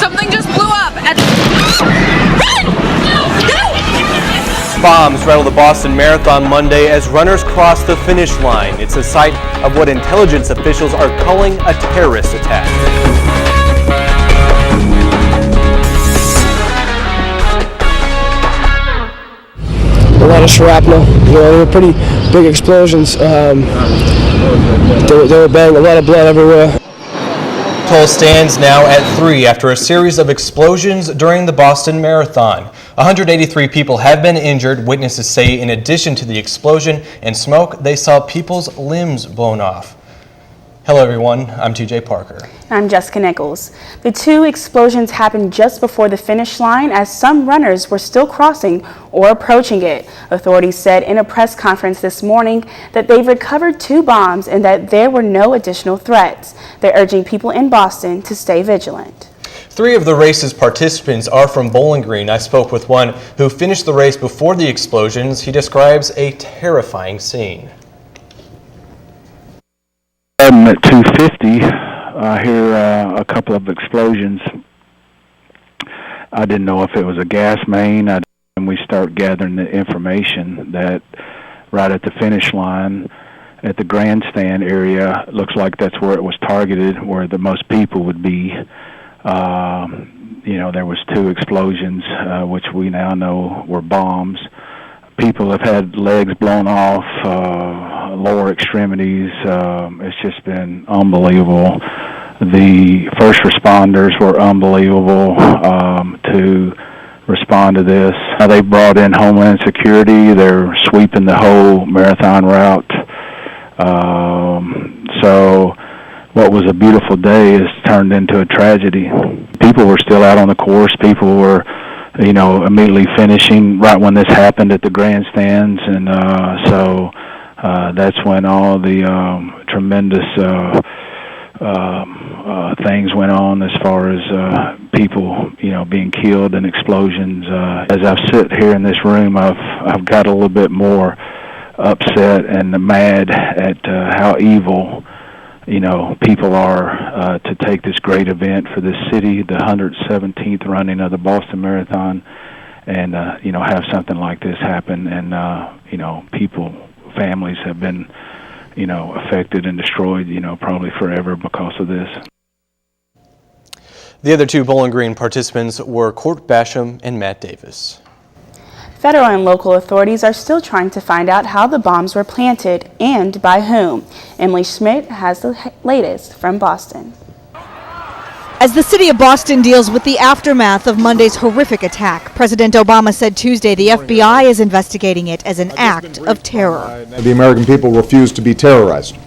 Something just blew up at Run! Go! Bombs rattled the Boston Marathon Monday as runners crossed the finish line. It's a site of what intelligence officials are calling a terrorist attack. A lot of shrapnel. They were pretty big explosions. They were banging, a lot of blood everywhere. Toll stands now at 3 after a series of explosions during the Boston Marathon. 183 people have been injured. Witnesses say in addition to the explosion and smoke, they saw people's limbs blown off. Hello everyone, I'm TJ Parker. I'm Jessica Nichols. The two explosions happened just before the finish line as some runners were still crossing or approaching it. Authorities said in a press conference this morning that they've recovered 2 bombs and that there were no additional threats. They're urging people in Boston to stay vigilant. 3 of the race's participants are from Bowling Green. I spoke with one who finished the race before the explosions. He describes a terrifying scene. At 2:50, I hear a couple of explosions. I didn't know if it was a gas main, and we start gathering the information that right at the finish line at the grandstand area, looks like that's where it was targeted, where the most people would be. There was 2 explosions, which we now know were bombs. People have had legs blown off, lower extremities. It's just been unbelievable. The first responders were unbelievable to respond to this. They brought in Homeland Security. They're sweeping the whole marathon route. So what was a beautiful day has turned into a tragedy. People were still out on the course. People were immediately finishing right when this happened at the grandstands, and so that's when all the tremendous things went on as far as people, being killed in explosions. As I sit here in this room, I've got a little bit more upset and mad at how evil people are to take this great event for this city, the 117th running of the Boston Marathon, and have something like this happen. And families have been affected and destroyed, probably forever because of this. The other 2 Bowling Green participants were Court Basham and Matt Davis. Federal and local authorities are still trying to find out how the bombs were planted and by whom. Emily Schmidt has the latest from Boston. As the city of Boston deals with the aftermath of Monday's horrific attack, President Obama said Tuesday the FBI is investigating it as an act of terror. The American people refuse to be terrorized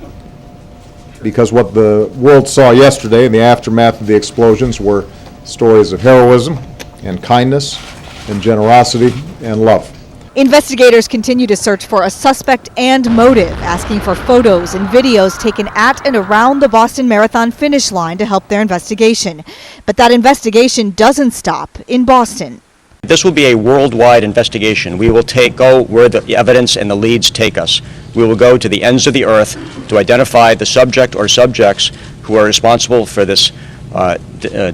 because what the world saw yesterday in the aftermath of the explosions were stories of heroism and kindness and generosity and love. Investigators continue to search for a suspect and motive, asking for photos and videos taken at and around the Boston Marathon finish line to help their investigation. But that investigation doesn't stop in Boston. This will be a worldwide investigation. We will go where the evidence and the leads take us. We will go to the ends of the earth to identify the subject or subjects who are responsible for this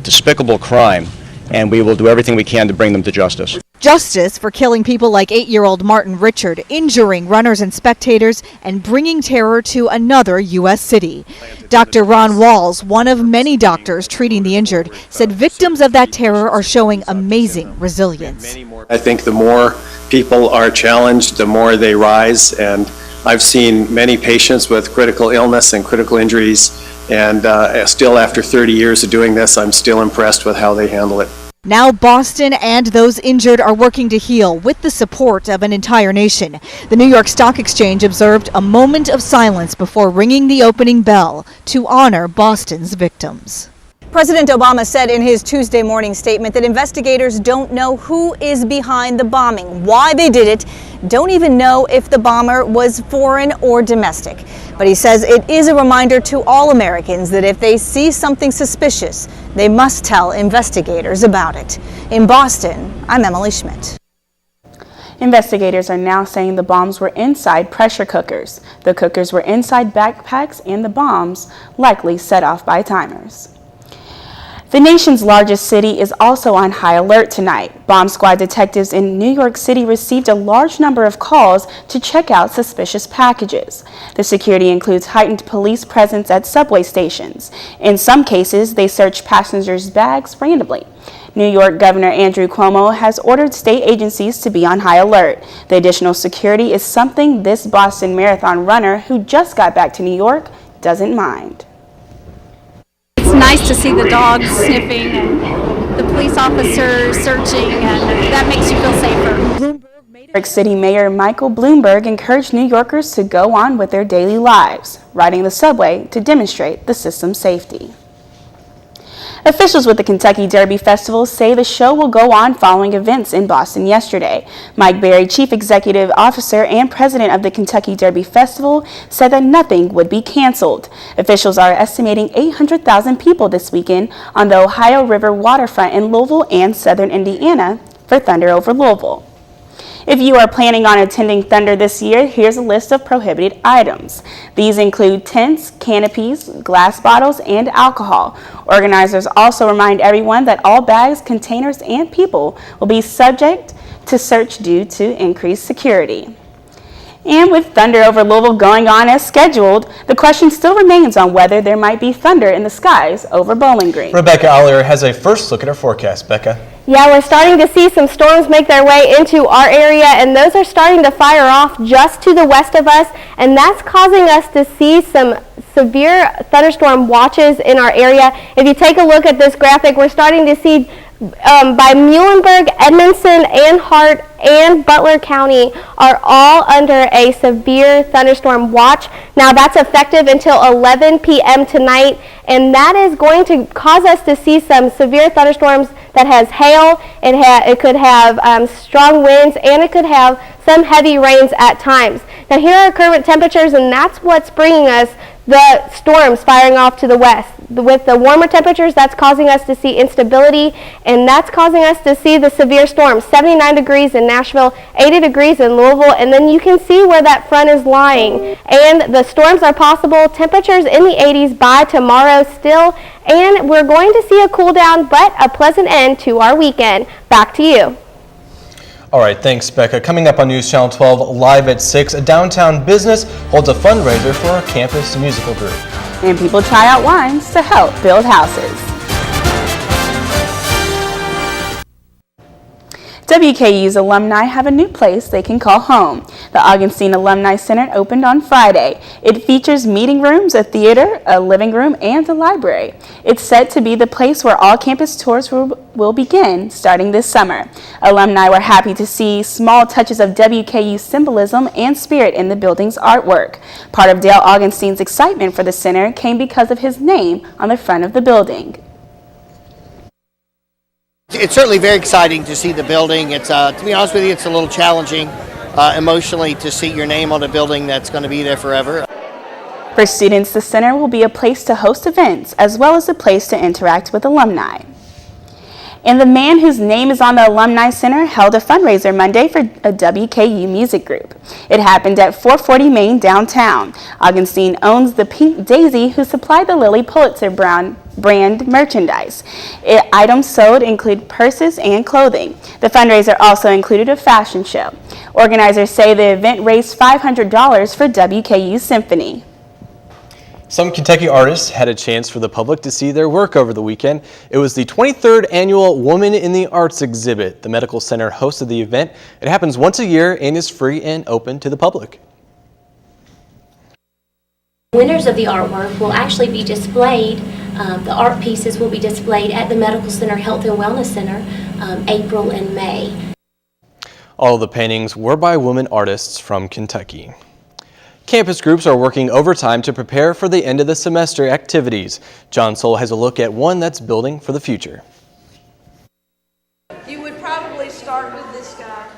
despicable crime, and we will do everything we can to bring them to justice. Justice for killing people like 8-year-old Martin Richard, injuring runners and spectators, and bringing terror to another U.S. city. Dr. Ron Walls, one of many doctors treating the injured, said victims of that terror are showing amazing resilience. I think the more people are challenged, the more they rise, and I've seen many patients with critical illness and critical injuries, and still after 30 years of doing this, I'm still impressed with how they handle it. Now Boston and those injured are working to heal with the support of an entire nation. The New York Stock Exchange observed a moment of silence before ringing the opening bell to honor Boston's victims. President Obama said in his Tuesday morning statement that investigators don't know who is behind the bombing, why they did it, don't even know if the bomber was foreign or domestic. But he says it is a reminder to all Americans that if they see something suspicious, they must tell investigators about it. In Boston, I'm Emily Schmidt. Investigators are now saying the bombs were inside pressure cookers. The cookers were inside backpacks and the bombs likely set off by timers. The nation's largest city is also on high alert tonight. Bomb squad detectives in New York City received a large number of calls to check out suspicious packages. The security includes heightened police presence at subway stations. In some cases, they search passengers' bags randomly. New York Governor Andrew Cuomo has ordered state agencies to be on high alert. The additional security is something this Boston Marathon runner who just got back to New York doesn't mind. It's nice to see the dogs sniffing and the police officers searching, and that makes you feel safer. New York City Mayor Michael Bloomberg encouraged New Yorkers to go on with their daily lives, riding the subway to demonstrate the system's safety. Officials with the Kentucky Derby Festival say the show will go on following events in Boston yesterday. Mike Berry, Chief Executive Officer and President of the Kentucky Derby Festival, said that nothing would be canceled. Officials are estimating 800,000 people this weekend on the Ohio River waterfront in Louisville and southern Indiana for Thunder over Louisville. If you are planning on attending Thunder this year, here's a list of prohibited items. These include tents, canopies, glass bottles, and alcohol. Organizers also remind everyone that all bags, containers, and people will be subject to search due to increased security. And with Thunder over Louisville going on as scheduled, the question still remains on whether there might be thunder in the skies over Bowling Green. Rebecca Ollier has a first look at our forecast. Becca. Yeah, we're starting to see some storms make their way into our area, and those are starting to fire off just to the west of us, and that's causing us to see some severe thunderstorm watches in our area. If you take a look at this graphic, we're starting to see by Muhlenberg, Edmondson, and Hart, and Butler County are all under a severe thunderstorm watch. Now that's effective until 11 p.m. tonight, and that is going to cause us to see some severe thunderstorms that has hail, it could have strong winds, and it could have some heavy rains at times. Now here are current temperatures, and that's what's bringing us the storms firing off to the west. With the warmer temperatures, that's causing us to see instability, and that's causing us to see the severe storms. 79 degrees in Nashville, 80 degrees in Louisville, and then you can see where that front is lying. And the storms are possible, temperatures in the 80s by tomorrow still, and we're going to see a cool down, but a pleasant end to our weekend. Back to you. All right, thanks, Becca. Coming up on News Channel 12, live at 6, a downtown business holds a fundraiser for our campus musical group. And people try out wines to help build houses. WKU's alumni have a new place they can call home. The Augustine Alumni Center opened on Friday. It features meeting rooms, a theater, a living room, and a library. It's set to be the place where all campus tours will begin starting this summer. Alumni were happy to see small touches of WKU symbolism and spirit in the building's artwork. Part of Dale Augustine's excitement for the center came because of his name on the front of the building. It's certainly very exciting to see the building. It's to be honest with you, it's a little challenging emotionally to see your name on a building that's going to be there forever. For students, the center will be a place to host events as well as a place to interact with alumni. And the man whose name is on the Alumni Center held a fundraiser Monday for a WKU music group. It happened at 440 Main downtown. Augustine owns the Pink Daisy, who supplied the Lily Pulitzer brand merchandise. Items sold include purses and clothing. The fundraiser also included a fashion show. Organizers say the event raised $500 for WKU Symphony. Some Kentucky artists had a chance for the public to see their work over the weekend. It was the 23rd annual Woman in the Arts exhibit. The Medical Center hosted the event. It happens once a year and is free and open to the public. Winners of the artwork will actually be displayed. The art pieces will be displayed at the Medical Center Health and Wellness Center April and May. All of the paintings were by women artists from Kentucky. Campus groups are working overtime to prepare for the end of the semester activities. John Soul has a look at one that's building for the future. You would probably start with this guy.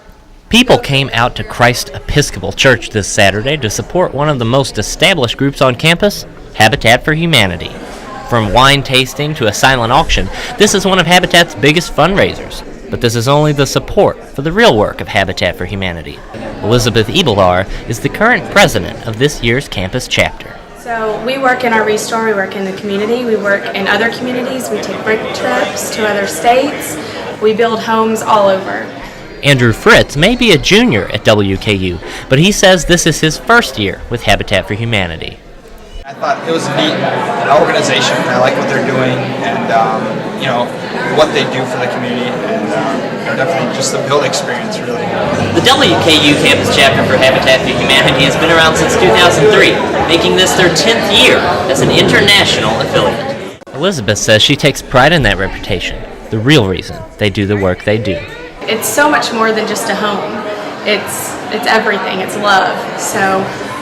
People came out to Christ Episcopal Church this Saturday to support one of the most established groups on campus, Habitat for Humanity. From wine tasting to a silent auction, this is one of Habitat's biggest fundraisers. But this is only the support for the real work of Habitat for Humanity. Elizabeth Ebelar is the current president of this year's campus chapter. So we work in our restore, we work in the community, we work in other communities, we take break trips to other states, we build homes all over. Andrew Fritz may be a junior at WKU, but he says this is his first year with Habitat for Humanity. I thought it was a neat organization. I like what they're doing and, you know, what they do for the community, and definitely just the build experience, really. The WKU campus chapter for Habitat for Humanity has been around since 2003, making this their 10th year as an international affiliate. Elizabeth says she takes pride in that reputation, the real reason they do the work they do. It's so much more than just a home. It's everything. It's love. So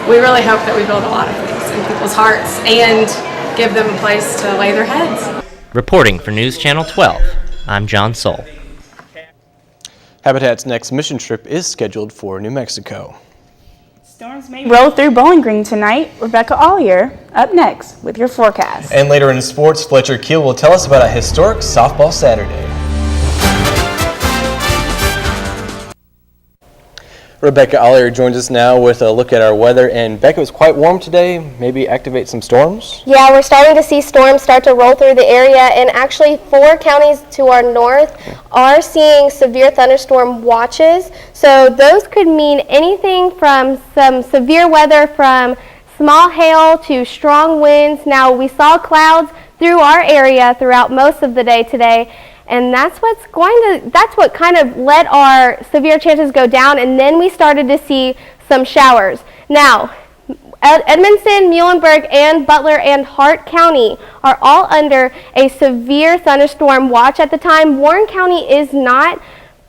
we really hope that we build a lot of things in people's hearts and give them a place to lay their heads. Reporting for News Channel 12, I'm John Soule. Habitat's next mission trip is scheduled for New Mexico. Storms may roll through Bowling Green tonight. Rebecca Ollier up next with your forecast. And later in sports, Fletcher Keel will tell us about a historic softball Saturday. Rebecca Ollier joins us now with a look at our weather. And Becca, it was quite warm today. Maybe activate some storms? Yeah, we're starting to see storms start to roll through the area, and actually 4 counties to our north are seeing severe thunderstorm watches. So those could mean anything from some severe weather from small hail to strong winds. Now, we saw clouds through our area throughout most of the day today. And that's what kind of let our severe chances go down, and then we started to see some showers. Now, Edmondson, Muhlenberg, and Butler and Hart County are all under a severe thunderstorm watch at the time. Warren County is not,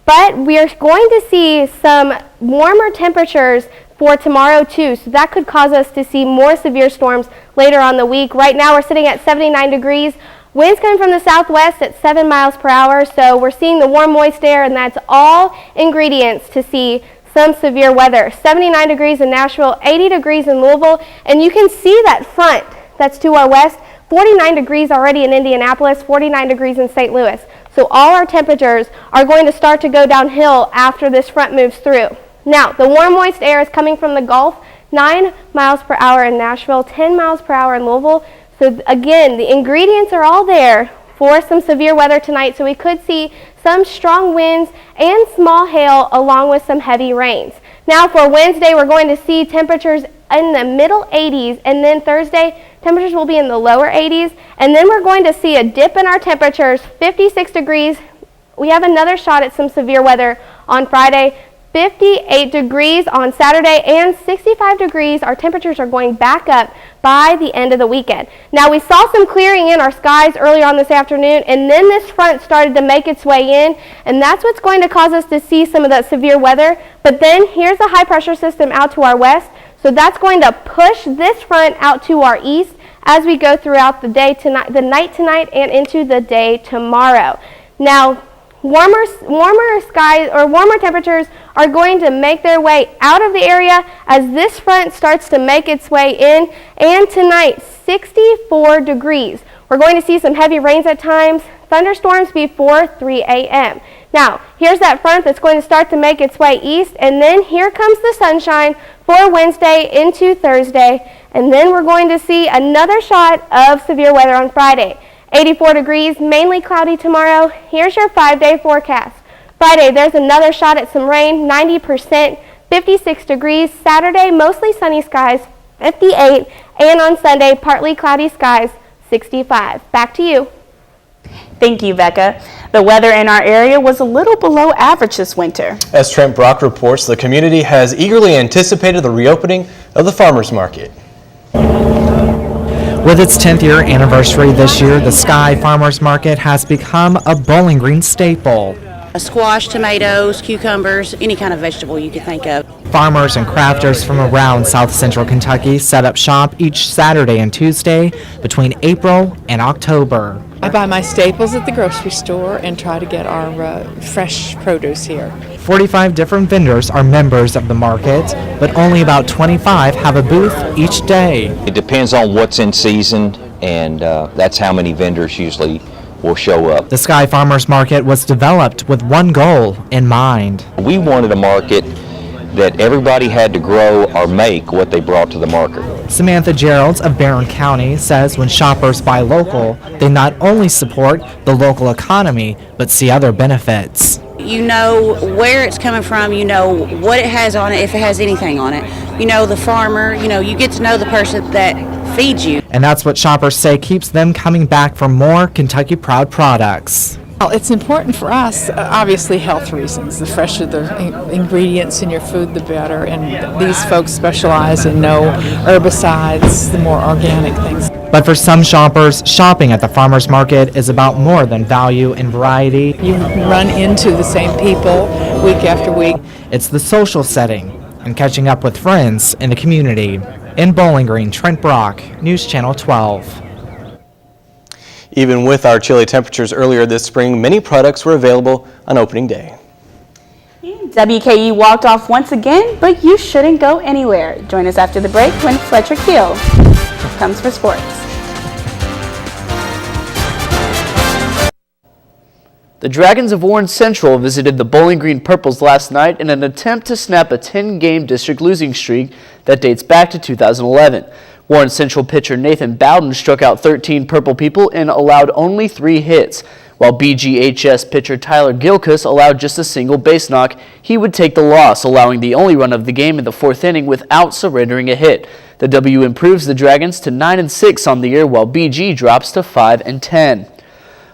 but we are going to see some warmer temperatures for tomorrow too, so that could cause us to see more severe storms later on the week. Right now we're sitting at 79 degrees. Winds coming from the southwest at 7 miles per hour, so we're seeing the warm, moist air, and that's all ingredients to see some severe weather. 79 degrees in Nashville, 80 degrees in Louisville, and you can see that front that's to our west, 49 degrees already in Indianapolis, 49 degrees in St. Louis. So all our temperatures are going to start to go downhill after this front moves through. Now, the warm, moist air is coming from the Gulf, 9 miles per hour in Nashville, 10 miles per hour in Louisville. So again, the ingredients are all there for some severe weather tonight, so we could see some strong winds and small hail along with some heavy rains. Now for Wednesday, we're going to see temperatures in the middle 80s, and then Thursday, temperatures will be in the lower 80s, and then we're going to see a dip in our temperatures, 56 degrees. We have another shot at some severe weather on Friday. 58 degrees on Saturday and 65 degrees. Our temperatures are going back up by the end of the weekend. Now, we saw some clearing in our skies earlier on this afternoon, and then this front started to make its way in, and that's what's going to cause us to see some of that severe weather. But then here's a high pressure system out to our west, so that's going to push this front out to our east as we go throughout the day tonight, the night tonight, and into the day tomorrow. Now, warmer skies or warmer temperatures are going to make their way out of the area as this front starts to make its way in. And tonight, 64 degrees. We're going to see some heavy rains at times, thunderstorms before 3 a.m. Now, here's that front that's going to start to make its way east, and then here comes the sunshine for Wednesday into Thursday, and then we're going to see another shot of severe weather on Friday. 84 degrees, mainly cloudy tomorrow. Here's your 5-day forecast. Friday, there's another shot at some rain, 90%, 56 degrees. Saturday, mostly sunny skies, 58. And on Sunday, partly cloudy skies, 65. Back to you. Thank you, Becca. The weather in our area was a little below average this winter. As Trent Brock reports, the community has eagerly anticipated the reopening of the farmers market. With its 10th year anniversary this year, the Sky Farmers Market has become a Bowling Green staple. Squash, tomatoes, cucumbers, any kind of vegetable you can think of. Farmers and crafters from around South Central Kentucky set up shop each Saturday and Tuesday between April and October. I buy my staples at the grocery store and try to get our fresh produce here. 45 different vendors are members of the market, but only about 25 have a booth each day. It depends on what's in season, and that's how many vendors usually will show up. The Sky Farmers Market was developed with one goal in mind. We wanted a market that everybody had to grow or make what they brought to the market. Samantha Geralds of Barron County says when shoppers buy local, they not only support the local economy, but see other benefits. You know where it's coming from, you know what it has on it, if it has anything on it. You know the farmer, you know, you get to know the person that feeds you. And that's what shoppers say keeps them coming back for more Kentucky Proud products. Well, it's important for us, obviously health reasons. The fresher the ingredients in your food, the better. And these folks specialize in no herbicides, the more organic things. But for some shoppers, shopping at the farmers market is about more than value and variety. You run into the same people week after week. It's the social setting and catching up with friends in the community. In Bowling Green, Trent Brock, News Channel 12. Even with our chilly temperatures earlier this spring, many products were available on opening day. WKU walked off once again, but you shouldn't go anywhere. Join us after the break when Fletcher Keel comes for sports. The Dragons of Warren Central visited the Bowling Green Purples last night in an attempt to snap a 10-game district losing streak that dates back to 2011. Warren Central pitcher Nathan Bowden struck out 13 Purple people and allowed only 3 hits. While BGHS pitcher Tyler Gilcus allowed just a single base knock, he would take the loss, allowing the only run of the game in the 4th inning without surrendering a hit. The W improves the Dragons to 9-6 on the year, while BG drops to 5-10.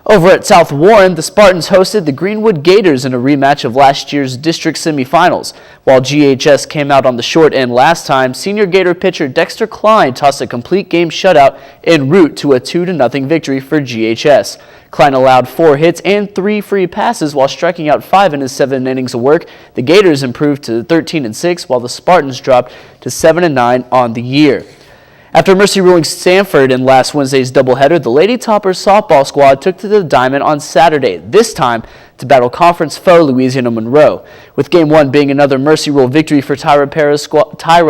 Over at South Warren, the Spartans hosted the Greenwood Gators in a rematch of last year's district semifinals. While GHS came out on the short end last time, senior Gator pitcher Dexter Klein tossed a complete game shutout en route to a 2-0 victory for GHS. Klein allowed 4 hits and 3 free passes while striking out 5 in his 7 innings of work. The Gators improved to 13-6, while the Spartans dropped to 7-9 on the year. After Mercy ruling Sanford in last Wednesday's doubleheader, the Lady Toppers softball squad took to the diamond on Saturday, this time to battle conference foe Louisiana Monroe. With Game 1 being another Mercy rule victory for Tyra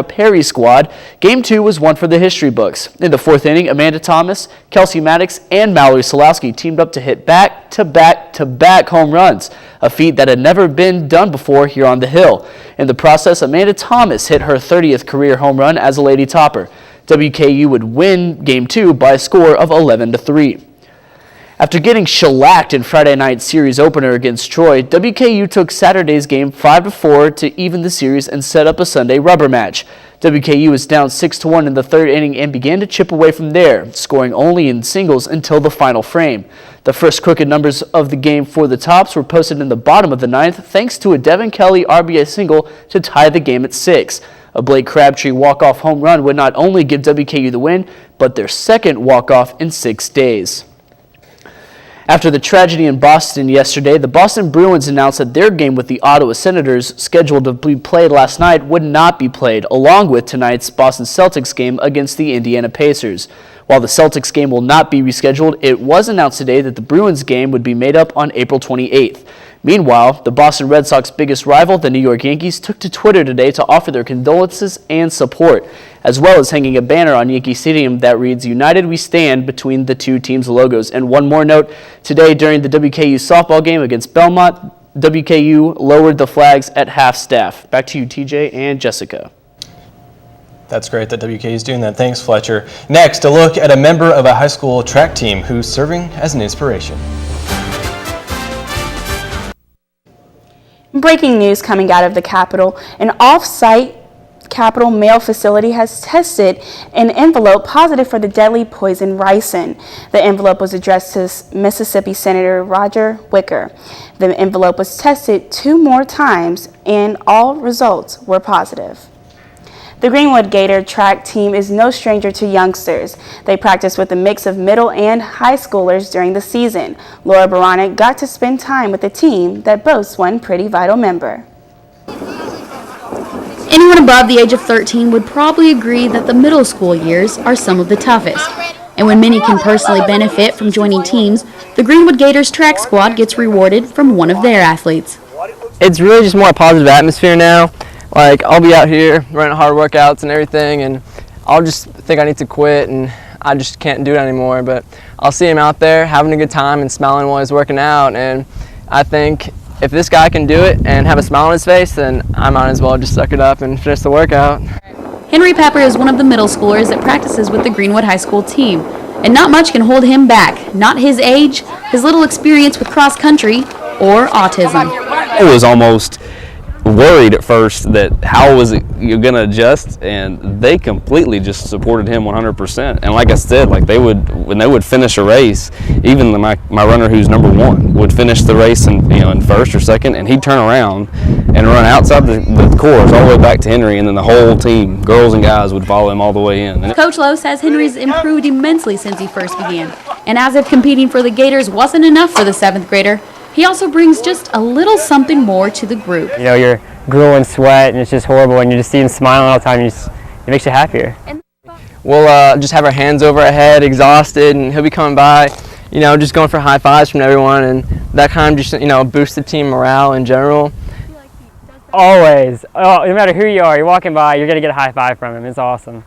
Perry's squad, Game 2 was one for the history books. In the 4th inning, Amanda Thomas, Kelsey Maddox, and Mallory Solowski teamed up to hit back-to-back-to-back home runs, a feat that had never been done before here on the Hill. In the process, Amanda Thomas hit her 30th career home run as a Lady Topper. WKU would win Game 2 by a score of 11-3. After getting shellacked in Friday night's series opener against Troy, WKU took Saturday's game 5-4 to even the series and set up a Sunday rubber match. WKU was down 6-1 in the 3rd inning and began to chip away from there, scoring only in singles until the final frame. The first crooked numbers of the game for the Tops were posted in the bottom of the 9th thanks to a Devin Kelly RBI single to tie the game at 6. A Blake Crabtree walk-off home run would not only give WKU the win, but their second walk-off in 6 days. After the tragedy in Boston yesterday, the Boston Bruins announced that their game with the Ottawa Senators, scheduled to be played last night, would not be played, along with tonight's Boston Celtics game against the Indiana Pacers. While the Celtics game will not be rescheduled, it was announced today that the Bruins game would be made up on April 28th. Meanwhile, the Boston Red Sox biggest rival, the New York Yankees, took to Twitter today to offer their condolences and support, as well as hanging a banner on Yankee Stadium that reads, "United we stand," between the two teams' logos. And one more note, today during the WKU softball game against Belmont, WKU lowered the flags at half-staff. Back to you, TJ and Jessica. That's great that WKU is doing that. Thanks, Fletcher. Next, a look at a member of a high school track team who's serving as an inspiration. Breaking news coming out of the Capitol. An off-site Capitol mail facility has tested an envelope positive for the deadly poison ricin. The envelope was addressed to Mississippi Senator Roger Wicker. The envelope was tested 2 more times and all results were positive. The Greenwood Gator track team is no stranger to youngsters. They practice with a mix of middle and high schoolers during the season. Laura Baronic got to spend time with a team that boasts one pretty vital member. Anyone above the age of 13 would probably agree that the middle school years are some of the toughest. And when many can personally benefit from joining teams, the Greenwood Gators track squad gets rewarded from one of their athletes. It's really just more a positive atmosphere now. Like, I'll be out here running hard workouts and everything, and I'll just think I need to quit, and I just can't do it anymore. But I'll see him out there having a good time and smiling while he's working out, and I think if this guy can do it and have a smile on his face, then I might as well just suck it up and finish the workout. Henry Pepper is one of the middle schoolers that practices with the Greenwood High School team, and not much can hold him back. Not his age, his little experience with cross country, or autism. I was almost worried at first that how was it you're gonna adjust, and they completely just supported him 100%. And like I said, like when they would finish a race, even my runner who's number 1 would finish the race in first or second, and he'd turn around and run outside the course all the way back to Henry, and then the whole team, girls and guys, would follow him all the way in. Coach Lowe says Henry's improved immensely since he first began, and as if competing for the Gators wasn't enough for the 7th grader, he also brings just a little something more to the group. You know, you're grueling sweat and it's just horrible, and you just see him smiling all the time, it makes you happier. We'll just have our hands over our head, exhausted, and he'll be coming by, you know, just going for high fives from everyone, and that kind of just, you know, boosts the team morale in general. Always. Oh, no matter who you are, you're walking by, you're going to get a high five from him. It's awesome.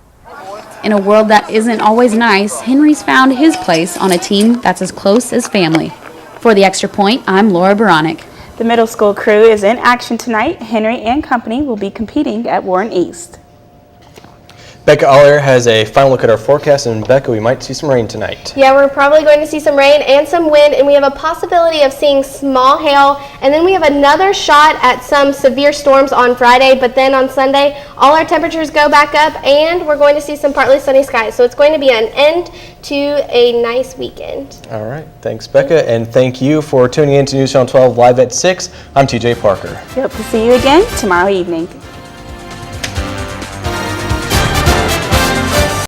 In a world that isn't always nice, Henry's found his place on a team that's as close as family. For The Extra Point, I'm Laura Baronic. The middle school crew is in action tonight. Henry and company will be competing at Warren East. Becca Aller has a final look at our forecast, and Becca, we might see some rain tonight. Yeah, we're probably going to see some rain and some wind, and we have a possibility of seeing small hail, and then we have another shot at some severe storms on Friday, but then on Sunday, all our temperatures go back up, and we're going to see some partly sunny skies. So it's going to be an end to a nice weekend. All right, thanks, Becca, and thank you for tuning in to News Channel 12 live at 6. I'm TJ Parker. We hope to see you again tomorrow evening.